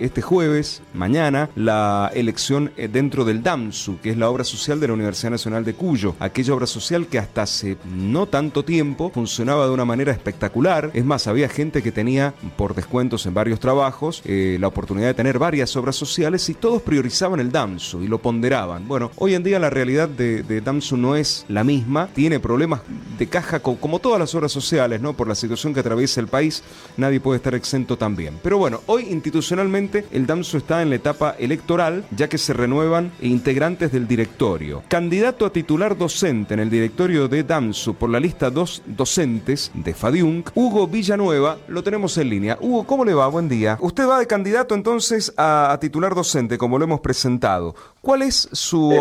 este jueves, mañana, la elección dentro del DAMSU, que es la obra social de la Universidad Nacional de Cuyo. Aquella obra social que hasta hace no tanto tiempo funcionaba de una manera espectacular. Es más, había gente que tenía, por descuentos en varios trabajos, la oportunidad de tener varias obras sociales y todos priorizaban el DAMSU y lo ponderaban. Bueno, hoy en día la realidad de DAMSU no es la misma. Tiene problemas de caja como todas las obras sociales, ¿no? Por la situación que atraviesa el país, nadie puede estar exento también. Pero bueno, hoy institucionalmente el DAMSU está en la etapa electoral, ya que se renuevan integrantes del directorio. Candidato a titular docente en el directorio de DAMSU por la lista 2 docentes de FADIUNC, Hugo Villanueva, lo tenemos en línea. Hugo, ¿cómo le va? Buen día. Usted va de candidato entonces a titular docente, como lo hemos presentado. ¿Cuál es su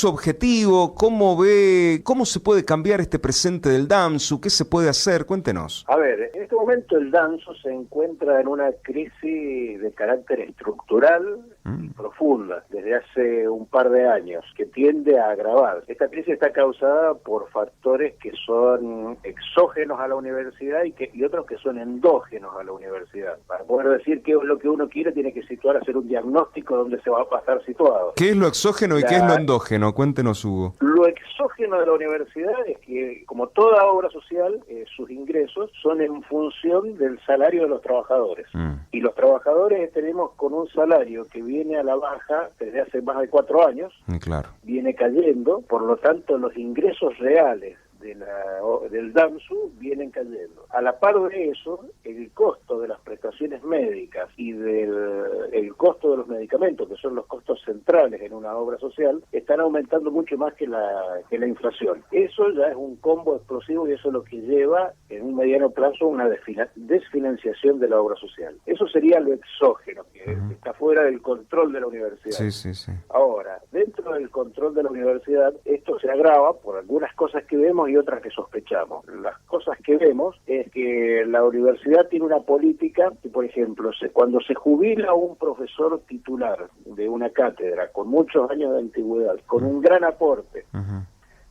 objetivo? ¿Cómo ve? ¿Cómo se puede cambiar este presente del DAMSU? ¿Qué se puede hacer? Cuéntenos. A ver, en este momento el DAMSU se encuentra en una crisis de carácter estructural y profunda desde hace un par de años, que tiende a agravar. Esta crisis está causada por factores que son exógenos a la universidad y otros que son endógenos a la universidad. Para poder decir qué es lo que uno quiere, tiene que hacer un diagnóstico donde se va a estar situado. ¿Qué es lo exógeno y qué es lo endógeno? Cuéntenos, Hugo. Lo exógeno de la universidad es que, como toda obra social, sus ingresos son en función del salario de los trabajadores. Y los trabajadores tenemos con un salario que viene a la baja desde hace más de 4 años, claro, viene cayendo, por lo tanto los ingresos reales del DAMSU vienen cayendo. A la par de eso, el costo de las prestaciones médicas y el costo de los medicamentos, que son los costos centrales en una obra social, están aumentando mucho más que la inflación. Eso ya es un combo explosivo y eso es lo que lleva en un mediano plazo una desfinanciación de la obra social. Eso sería lo exógeno, que está fuera del control de la universidad. Sí. Ahora, dentro del control de la universidad, esto se agrava por algunas cosas que vemos y otras que sospechamos. Las cosas que vemos es que la universidad tiene una política que, por ejemplo, cuando se jubila un profesor titular de una cátedra con muchos años de antigüedad, con un gran aporte,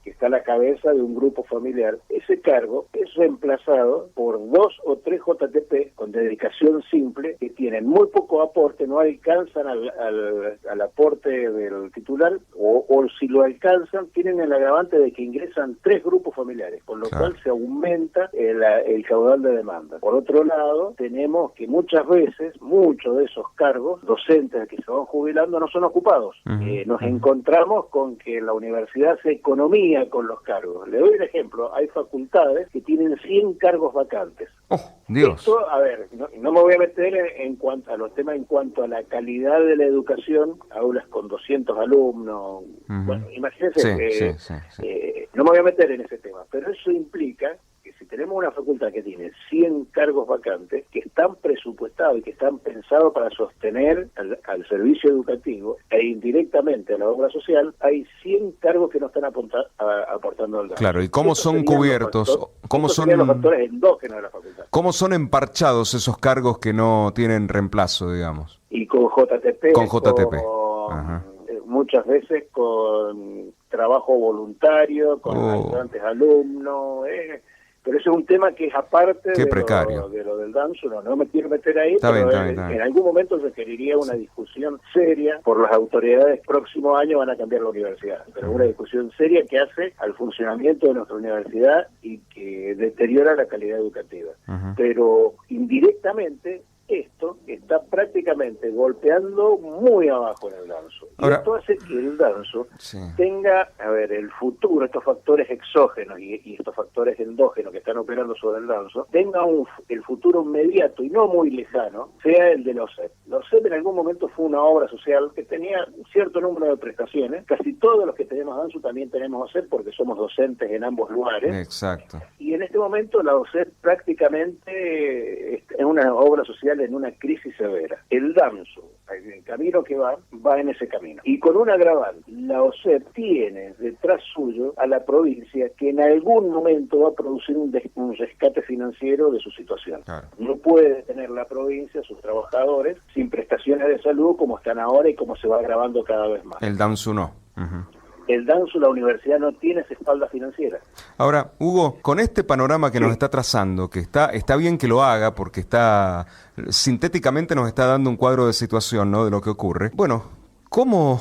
que está a la cabeza de un grupo familiar, ese cargo es reemplazado por 2 o 3 JTP con dedicación simple que tienen muy poco aporte, no alcanzan al aporte del titular o si lo alcanzan tienen el agravante de que ingresan 3 grupos familiares, con lo cual se aumenta el caudal de demanda. Por otro lado, tenemos que muchas veces muchos de esos cargos docentes que se van jubilando no son ocupados. Nos encontramos con que la universidad se economía con los cargos. Le doy un ejemplo, hay facultades que tienen 100 cargos vacantes. ¡Oh, Dios! Esto, a ver, no me voy a meter en cuanto a los temas, en cuanto a la calidad de la educación, aulas con 200 alumnos, bueno, imagínense, no me voy a meter en ese tema, pero eso implica que si tenemos una facultad que tiene 100 cargos vacantes, que están presupuestados y que están pensados para sostener al servicio educativo e indirectamente a la obra social, hay 100 cargos que no están aportando al DAMSU. Claro, ¿y cómo son cubiertos? ¿Cómo son los factores endógenos de la facultad? ¿Cómo son emparchados esos cargos que no tienen reemplazo, digamos? Y con JTP. Con JTP. Muchas veces con trabajo voluntario, con ayudantes alumnos, pero ese es un tema que es aparte de lo del DAMSU, no me quiero meter ahí, está pero bien. En algún momento requeriría una discusión seria, por las autoridades próximo año van a cambiar la universidad, pero una discusión seria que hace al funcionamiento de nuestra universidad y que deteriora la calidad educativa. Pero indirectamente esto está prácticamente golpeando muy abajo en el DAMSU. Y esto hace que el DAMSU tenga, el futuro, estos factores exógenos y estos factores endógenos que están operando sobre el DAMSU, tenga el futuro inmediato y no muy lejano, sea el de la OSEP. La OSEP en algún momento fue una obra social que tenía un cierto número de prestaciones. Casi todos los que tenemos DAMSU también tenemos OSEP porque somos docentes en ambos lugares. Exacto. Y en este momento la OSEP prácticamente es una obra social en una crisis severa. El DAMSU, el camino que va en ese camino. Y con un agravante, la OSEP tiene detrás suyo a la provincia que en algún momento va a producir un rescate financiero de su situación. Claro. No puede tener la provincia a sus trabajadores sin prestaciones de salud como están ahora y como se va agravando cada vez más. El DAMSU no. el DANSU, la universidad, no tiene esa espalda financiera. Ahora, Hugo, con este panorama que nos está trazando, que está bien que lo haga porque sintéticamente nos está dando un cuadro de situación, ¿no?, de lo que ocurre. Bueno, ¿cómo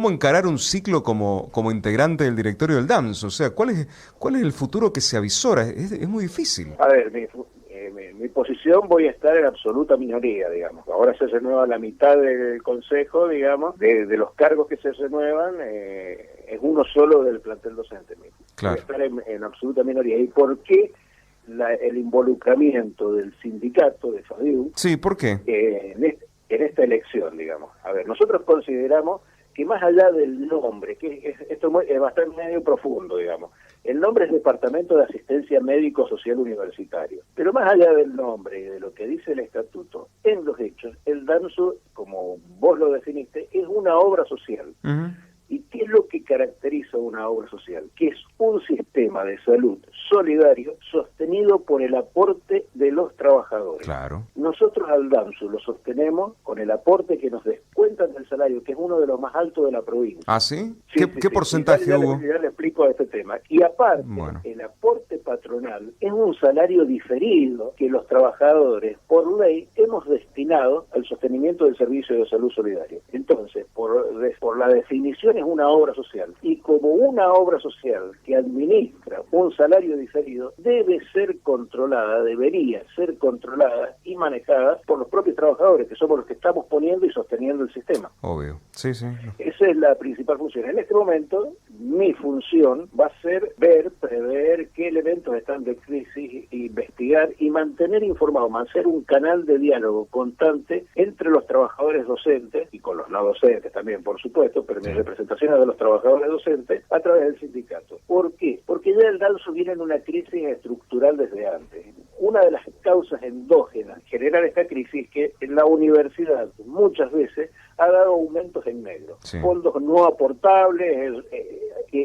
encarar un ciclo como integrante del directorio del DAMS? O sea, ¿cuál es el futuro que se avisora? Es muy difícil. A ver, mi posición, voy a estar en absoluta minoría, digamos. Ahora se renueva la mitad del consejo, digamos, de los cargos que se renuevan, es uno solo del plantel docente mismo. Claro. Voy a estar en absoluta minoría. ¿Y por qué el involucramiento del sindicato de FADIU? Sí, ¿por qué? En esta elección, digamos. A ver, nosotros consideramos que más allá del nombre, que esto es bastante medio profundo, digamos, el nombre es Departamento de Asistencia Médico Social Universitario, pero más allá del nombre y de lo que dice el estatuto, en los hechos, el DAMSU, como vos lo definiste, es una obra social. Uh-huh. ¿Y qué es lo que caracteriza una obra social? Que es un sistema de salud solidario sostenido por el aporte de los trabajadores. Claro. Nosotros al DAMSU lo sostenemos con el aporte que nos descuentan del salario, que es uno de los más altos de la provincia. ¿Ah, sí? Sí, ¿Qué porcentaje hubo? Ya le explico este tema. Y aparte, el aporte patronal es un salario diferido que los trabajadores, por ley, hemos destinado al sostenimiento del servicio de salud solidario. Entonces, por la definición es una obra social. Y como una obra social que administra un salario diferido, debería ser controlada y manejada por los propios trabajadores, que somos los que estamos poniendo y sosteniendo el sistema. Obvio, sí. Esa es la principal función. En este momento, mi función va a ser prever qué elementos están de crisis, investigar y mantener informado, hacer un canal de diálogo constante entre los trabajadores docentes y con los no docentes también, por supuesto, pero mi representación es de los trabajadores docentes a través del sindicato. ¿Por qué? Porque ya el DAMSU viene en una crisis estructural desde antes. Una de las causas endógenas que generan esta crisis es que en la universidad muchas veces ha dado aumentos en negro, fondos no aportables,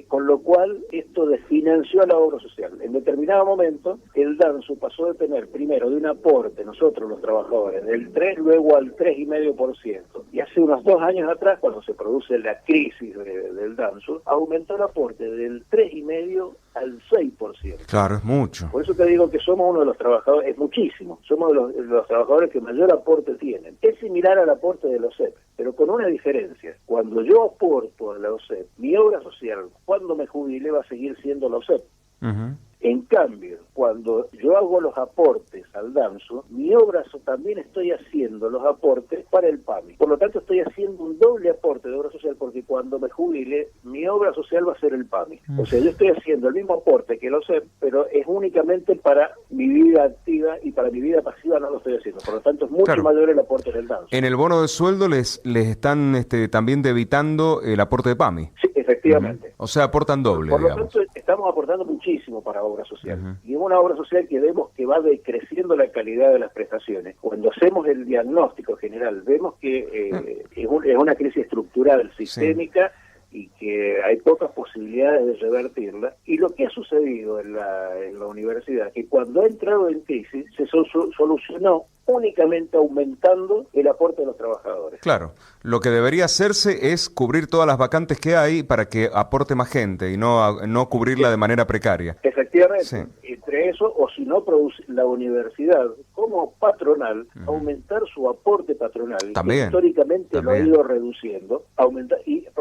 con lo cual esto desfinanció a la obra social. En determinado momento, el DAMSU pasó de tener primero de un aporte, nosotros los trabajadores, del 3, luego al 3,5%. Y hace unos 2 años atrás, cuando se produce la crisis del DAMSU, aumentó el aporte del 3,5% al 6%. Claro, es mucho. Por eso te digo que somos uno de los trabajadores, es muchísimo, somos de los trabajadores que mayor aporte tienen. Es similar al aporte de los OSEP, pero con una diferencia. Cuando yo aporto a la OSEP, mi obra social, cuando me jubile, va a seguir siendo la OSEP. Uh-huh. En cambio, cuando yo hago los aportes al DAMSU, mi obra también estoy haciendo los aportes para el PAMI. Por lo tanto, estoy haciendo un doble aporte de obra social, porque cuando me jubile, mi obra social va a ser el PAMI. O sea, yo estoy haciendo el mismo aporte que lo sé, pero es únicamente para mi vida activa, y para mi vida pasiva no lo estoy haciendo. Por lo tanto, es mucho mayor el aporte del DAMSU. En el bono de sueldo les están también debitando el aporte de PAMI. Sí, efectivamente. O sea, aportan doble, Por lo digamos. tanto, estamos aportando muchísimo para obra social. Y es una obra social que vemos que va decreciendo la calidad de las prestaciones. Cuando hacemos el diagnóstico general, vemos que es una crisis estructural, sistémica, y que hay pocas posibilidades de revertirla. Y lo que ha sucedido en la universidad, que cuando ha entrado en crisis, se solucionó únicamente aumentando el aporte de los trabajadores. Claro, lo que debería hacerse es cubrir todas las vacantes que hay para que aporte más gente y no cubrirla de manera precaria. Efectivamente, entre eso, o si no, la universidad como patronal, aumentar su aporte patronal, que históricamente lo ha ido reduciendo,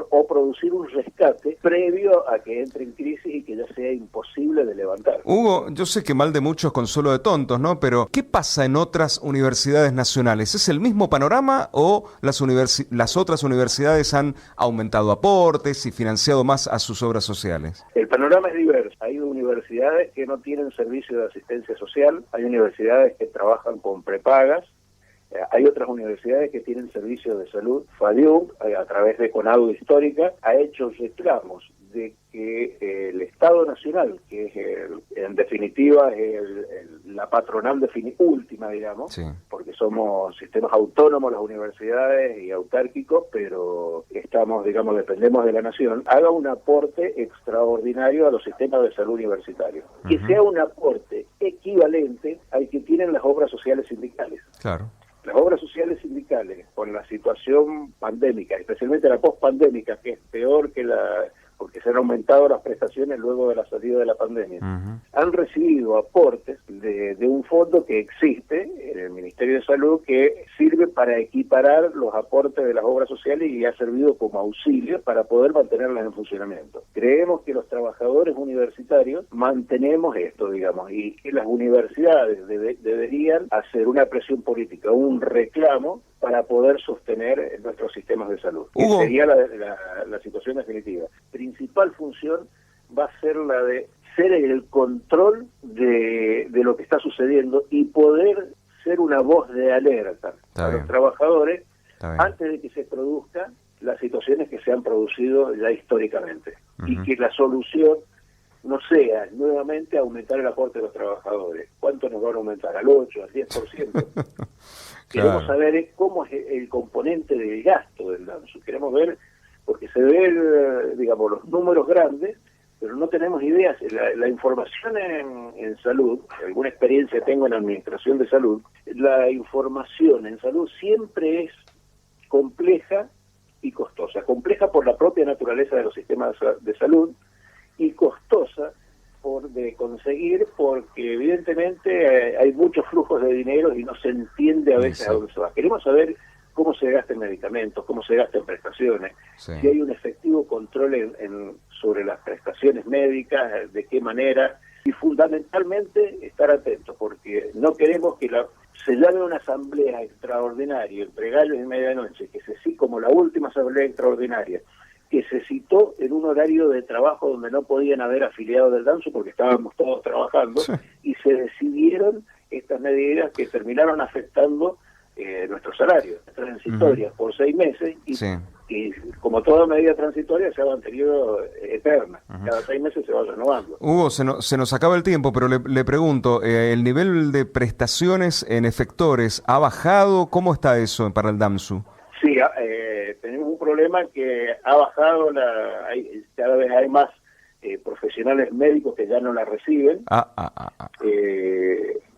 o producir un rescate previo a que entre en crisis y que ya sea imposible de levantar. Hugo, yo sé que mal de muchos consuelo de tontos, ¿no? Pero ¿qué pasa en otras universidades nacionales? ¿Es el mismo panorama o las otras universidades han aumentado aportes y financiado más a sus obras sociales? El panorama es diverso. Hay universidades que no tienen servicio de asistencia social, hay universidades que trabajan con prepagas, hay otras universidades que tienen servicio de salud. FADIU, a través de CONADU Histórica, ha hecho reclamos de que el Estado Nacional, que es en definitiva es la patronal última, digamos, porque somos sistemas autónomos las universidades y autárquicos, pero dependemos de la nación, haga un aporte extraordinario a los sistemas de salud universitarios. Que sea un aporte equivalente al que tienen las obras sociales sindicales. Claro. Las obras sociales sindicales, con la situación pandémica, especialmente la pospandémica, que es peor que la porque se han aumentado las prestaciones luego de la salida de la pandemia, han recibido aportes de un fondo que existe en el Ministerio de Salud que sirve para equiparar los aportes de las obras sociales y ha servido como auxilio para poder mantenerlas en funcionamiento. Creemos que los trabajadores universitarios mantenemos esto, digamos, y que las universidades deberían hacer una presión política, un reclamo para poder sostener nuestros sistemas de salud. Hugo. Que sería la situación definitiva. Principal función va a ser la de ser el control de lo que está sucediendo y poder ser una voz de alerta a los trabajadores antes de que se produzcan las situaciones que se han producido ya históricamente. Y que la solución no sea nuevamente aumentar el aporte de los trabajadores. ¿Cuánto nos van a aumentar? ¿Al 8, al 10%? Queremos saber cómo es el componente del gasto del DAMSU. Queremos ver, porque se ven, digamos, los números grandes, pero no tenemos ideas. La información en salud, alguna experiencia tengo en administración de salud, la información en salud siempre es compleja y costosa. Compleja por la propia naturaleza de los sistemas de salud y costosa de conseguir porque evidentemente hay muchos flujos de dinero y no se entiende a veces a dónde se va. Queremos saber cómo se gasta en medicamentos, cómo se gasta en prestaciones, si hay un efectivo control sobre las prestaciones médicas, de qué manera, y fundamentalmente estar atentos, porque no queremos que se llame una asamblea extraordinaria entre gallos y medianoche, como la última asamblea extraordinaria, que se citó en un horario de trabajo donde no podían haber afiliados del DAMSU porque estábamos todos trabajando, y se decidieron estas medidas que terminaron afectando nuestros salarios transitorias por 6 meses y como toda medida transitoria se ha mantenido eterna. Cada 6 meses se va renovando. Hugo, se nos acaba el tiempo, pero le pregunto, ¿el nivel de prestaciones en efectores ha bajado? ¿Cómo está eso para el DAMSU? Sí, tenemos un problema que ha bajado, cada vez hay más profesionales médicos que ya no la reciben.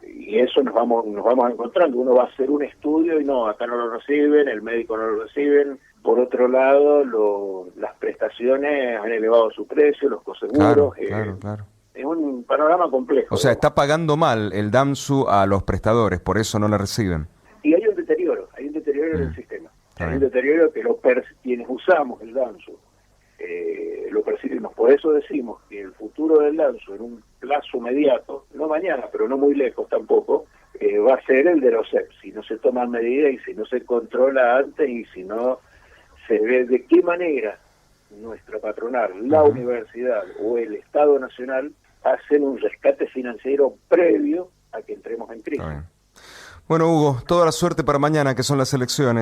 Y eso nos vamos encontrando. Uno va a hacer un estudio y no, acá no lo reciben, el médico no lo reciben. Por otro lado, las prestaciones han elevado su precio, los coseguros. Claro. Es un panorama complejo. O sea, está pagando mal el DAMSU a los prestadores, por eso no la reciben. Y hay un deterioro en el sistema. Hay un deterioro que quienes usamos el DAMSU lo percibimos. Por eso decimos que el futuro del DAMSU en un plazo inmediato, no mañana, pero no muy lejos tampoco, va a ser el de los CEP. Si no se toman medidas y si no se controla antes y si no se ve de qué manera nuestra patronal, la universidad o el Estado Nacional hacen un rescate financiero previo a que entremos en crisis. Bueno, Hugo, toda la suerte para mañana, que son las elecciones.